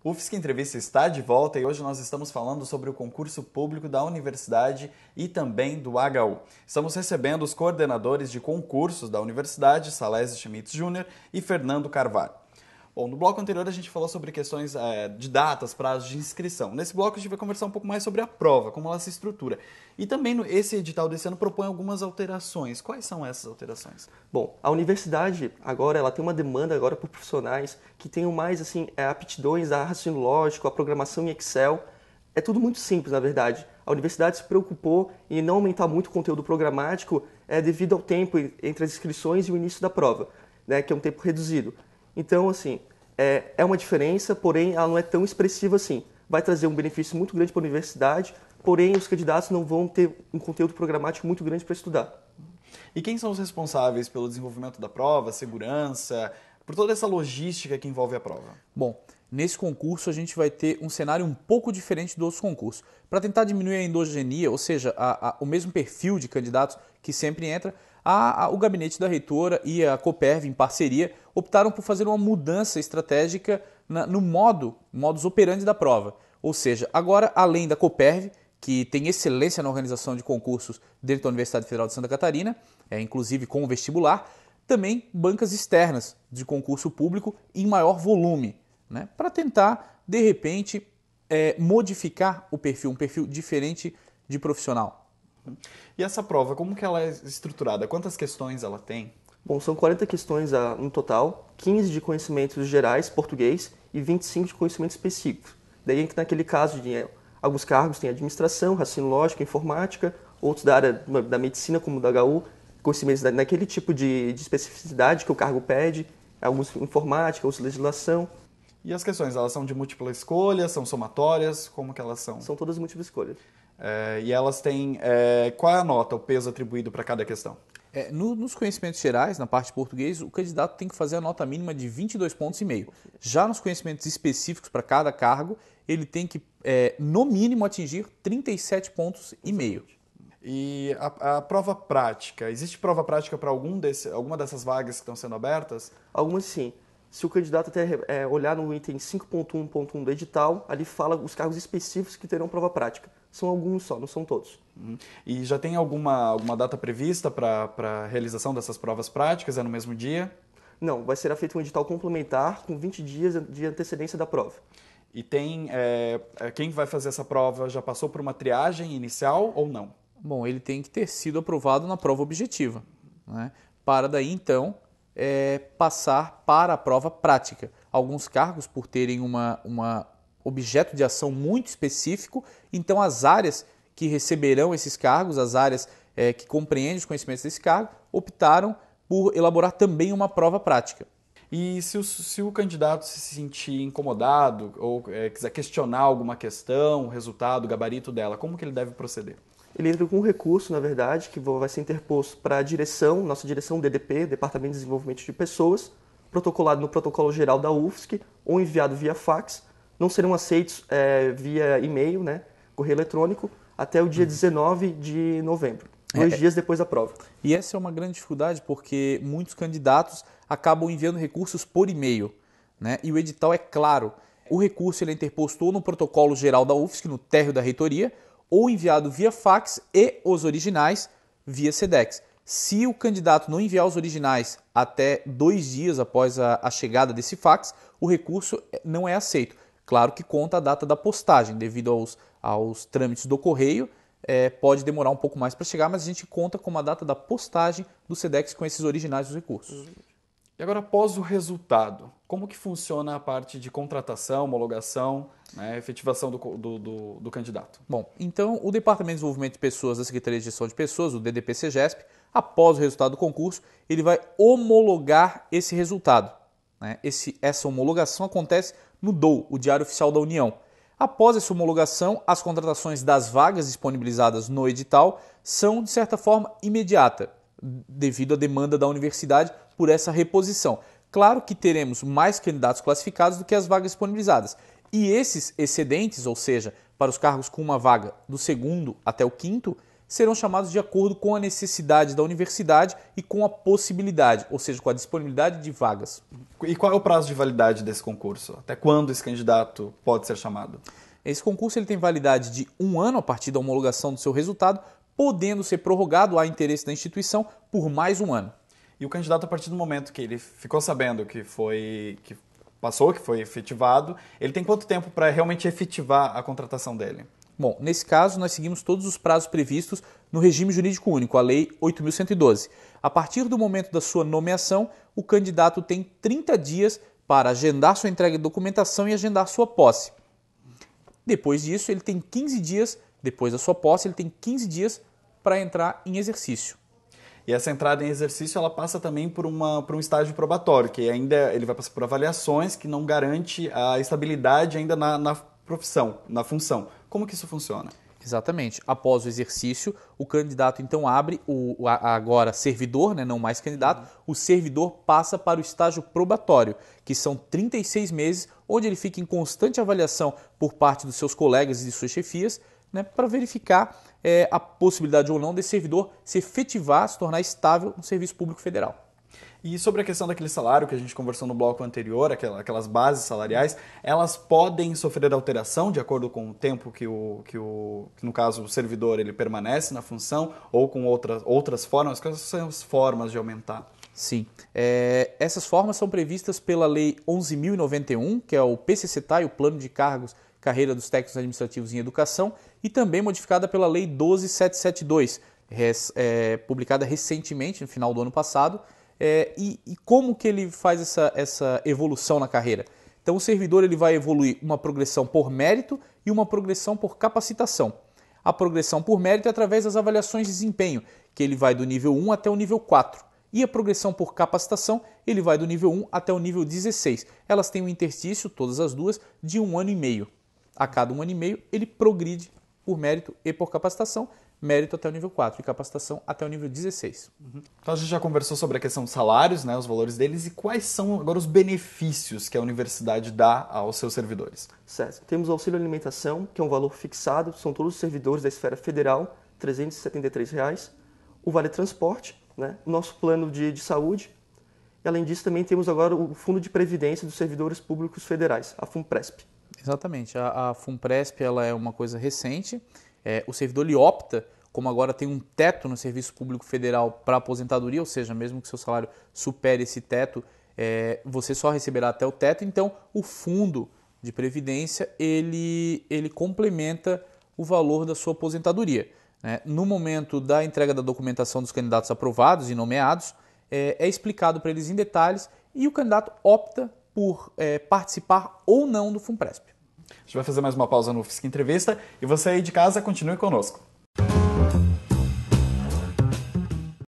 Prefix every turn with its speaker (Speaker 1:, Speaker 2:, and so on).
Speaker 1: O UFSC Entrevista está de volta e hoje nós estamos falando sobre o concurso público da universidade e também do HU. Estamos recebendo os coordenadores de concursos da universidade, Salésio Schmitz Júnior e Fernando Carvalho. Bom, no bloco anterior a gente falou sobre questões de datas, prazos de inscrição. Nesse bloco a gente vai conversar um pouco mais sobre a prova, como ela se estrutura. E também esse edital desse ano propõe algumas alterações. Quais são essas alterações?
Speaker 2: Bom, a universidade agora ela tem uma demanda agora por profissionais que tenham mais aptidões a raciocínio lógico, a programação em Excel. É tudo muito simples, na verdade. A universidade se preocupou em não aumentar muito o conteúdo programático devido ao tempo entre as inscrições e o início da prova, né, que é um tempo reduzido. Então, é uma diferença, porém ela não é tão expressiva assim. Vai trazer um benefício muito grande para a universidade, porém os candidatos não vão ter um conteúdo programático muito grande para estudar.
Speaker 1: E quem são os responsáveis pelo desenvolvimento da prova, segurança, por toda essa logística que envolve a prova?
Speaker 3: Bom, nesse concurso a gente vai ter um cenário um pouco diferente dos outros concursos. Para tentar diminuir a endogenia, ou seja, o mesmo perfil de candidatos que sempre entra, o gabinete da reitora e a Coperv, em parceria, optaram por fazer uma mudança estratégica no modus operandi da prova. Ou seja, agora, além da Coperv, que tem excelência na organização de concursos dentro da Universidade Federal de Santa Catarina, inclusive com o vestibular, também bancas externas de concurso público em maior volume, né, para tentar, de repente, modificar o perfil, um perfil diferente de profissional.
Speaker 1: E essa prova, como que ela é estruturada? Quantas questões ela tem?
Speaker 2: Bom, são 40 questões no total, 15 de conhecimentos gerais, português, e 25 de conhecimentos específicos. Daí, naquele caso, alguns cargos têm administração, raciocínio lógico, informática, outros da área da medicina, como da HU, conhecimentos naquele tipo de especificidade que o cargo pede, alguns informática, outros legislação.
Speaker 1: E as questões, elas são de múltipla escolha, são somatórias, como que elas são?
Speaker 2: São todas de múltipla escolha.
Speaker 1: E elas têm, qual é a nota, o peso atribuído para cada questão?
Speaker 3: Nos conhecimentos gerais, na parte de português, o candidato tem que fazer a nota mínima de 22,5 pontos. Já nos conhecimentos específicos para cada cargo, ele tem que, no mínimo, atingir 37,5 pontos.
Speaker 1: E a prova prática, existe prova prática para alguma dessas vagas que estão sendo abertas?
Speaker 2: Algumas sim. Se o candidato até olhar no item 5.1.1 do edital, ali fala os cargos específicos que terão prova prática. São alguns só, não são todos.
Speaker 1: E já tem alguma data prevista para a realização dessas provas práticas? É no mesmo dia?
Speaker 2: Não, vai ser feito um edital complementar com 20 dias de antecedência da prova.
Speaker 1: E tem quem vai fazer essa prova já passou por uma triagem inicial ou não?
Speaker 3: Bom, ele tem que ter sido aprovado na prova objetiva, né? Para daí, então, passar para a prova prática. Alguns cargos, por terem uma objeto de ação muito específico, então as áreas que receberão esses cargos, as áreas que compreendem os conhecimentos desse cargo, optaram por elaborar também uma prova prática.
Speaker 1: E se o candidato se sentir incomodado ou quiser questionar alguma questão, o resultado, o gabarito dela, como que ele deve proceder?
Speaker 2: Ele entra com um recurso, na verdade, que vai ser interposto para a direção, nossa direção DDP, Departamento de Desenvolvimento de Pessoas, protocolado no protocolo geral da UFSC ou enviado via fax. Não serão aceitos via e-mail, né, correio eletrônico, até o dia 19 de novembro, 2 dias depois da prova.
Speaker 3: E essa é uma grande dificuldade porque muitos candidatos acabam enviando recursos por e-mail, né? E o edital é claro. O recurso ele é interposto ou no protocolo geral da UFSC, no térreo da reitoria, ou enviado via fax e os originais via SEDEX. Se o candidato não enviar os originais até 2 dias após a chegada desse fax, o recurso não é aceito. Claro que conta a data da postagem, devido aos trâmites do correio, pode demorar um pouco mais para chegar, mas a gente conta com a data da postagem do SEDEX com esses originais dos recursos.
Speaker 1: E agora, após o resultado, como que funciona a parte de contratação, homologação, né, efetivação do candidato?
Speaker 3: Bom, então o Departamento de Desenvolvimento de Pessoas da Secretaria de Gestão de Pessoas, o DDP-CEGESP, após o resultado do concurso, ele vai homologar esse resultado, né? Essa homologação acontece no DOU, o Diário Oficial da União. Após essa homologação, as contratações das vagas disponibilizadas no edital são, de certa forma, imediata, devido à demanda da universidade por essa reposição. Claro que teremos mais candidatos classificados do que as vagas disponibilizadas. E esses excedentes, ou seja, para os cargos com uma vaga do 2º até o 5º, serão chamados de acordo com a necessidade da universidade e com a possibilidade, ou seja, com a disponibilidade de vagas.
Speaker 1: E qual é o prazo de validade desse concurso? Até quando esse candidato pode ser chamado?
Speaker 3: Esse concurso ele tem validade de 1 ano a partir da homologação do seu resultado, podendo ser prorrogado a interesse da instituição por mais 1 ano.
Speaker 1: E o candidato, a partir do momento que ele ficou sabendo que foi efetivado, ele tem quanto tempo para realmente efetivar a contratação dele?
Speaker 3: Bom, nesse caso, nós seguimos todos os prazos previstos no regime jurídico único, a Lei 8.112. A partir do momento da sua nomeação, o candidato tem 30 dias para agendar sua entrega de documentação e agendar sua posse. Depois disso, ele tem 15 dias, depois da sua posse, ele tem 15 dias para entrar em exercício.
Speaker 1: E essa entrada em exercício ela passa também por um estágio probatório, que ainda ele vai passar por avaliações que não garante a estabilidade ainda na profissão, na função. Como que isso funciona?
Speaker 3: Exatamente. Após o exercício, o candidato então abre, agora servidor, né, não mais candidato, o servidor passa para o estágio probatório, que são 36 meses, onde ele fica em constante avaliação por parte dos seus colegas e de suas chefias, né, para verificar a possibilidade ou não desse servidor se efetivar, se tornar estável no serviço público federal.
Speaker 1: E sobre a questão daquele salário que a gente conversou no bloco anterior, aquelas bases salariais, elas podem sofrer alteração de acordo com o tempo que no caso, o servidor ele permanece na função ou com outras formas? Quais são as formas de aumentar?
Speaker 3: Sim. Essas formas são previstas pela Lei 11.091, que é o PCCTA, o Plano de Cargos, Carreira dos Técnicos Administrativos em Educação, e também modificada pela Lei 12.772, publicada recentemente, no final do ano passado. E como que ele faz essa evolução na carreira? Então o servidor ele vai evoluir uma progressão por mérito e uma progressão por capacitação. A progressão por mérito é através das avaliações de desempenho, que ele vai do nível 1 até o nível 4. E a progressão por capacitação, ele vai do nível 1 até o nível 16. Elas têm um interstício, todas as duas, de 1 ano e meio. A cada 1 ano e meio, ele progride por mérito e por capacitação, mérito até o nível 4 e capacitação até o nível 16.
Speaker 1: Então a gente já conversou sobre a questão dos salários, né, os valores deles, e quais são agora os benefícios que a universidade dá aos seus servidores?
Speaker 2: Certo. Temos o auxílio alimentação, que é um valor fixado, são todos os servidores da esfera federal, R$ 373. Reais. O vale transporte, né, o nosso plano de saúde. E além disso também temos agora o Fundo de Previdência dos Servidores Públicos Federais, a FUNPRESP.
Speaker 3: Exatamente. A FUNPRESP ela é uma coisa recente. O servidor ele opta, como agora tem um teto no Serviço Público Federal para aposentadoria, ou seja, mesmo que seu salário supere esse teto, você só receberá até o teto. Então, o fundo de previdência ele complementa o valor da sua aposentadoria. Né? No momento da entrega da documentação dos candidatos aprovados e nomeados, é explicado para eles em detalhes e o candidato opta por participar ou não do FUNPRESP.
Speaker 1: A gente vai fazer mais uma pausa no FISC Entrevista e você aí de casa continue conosco.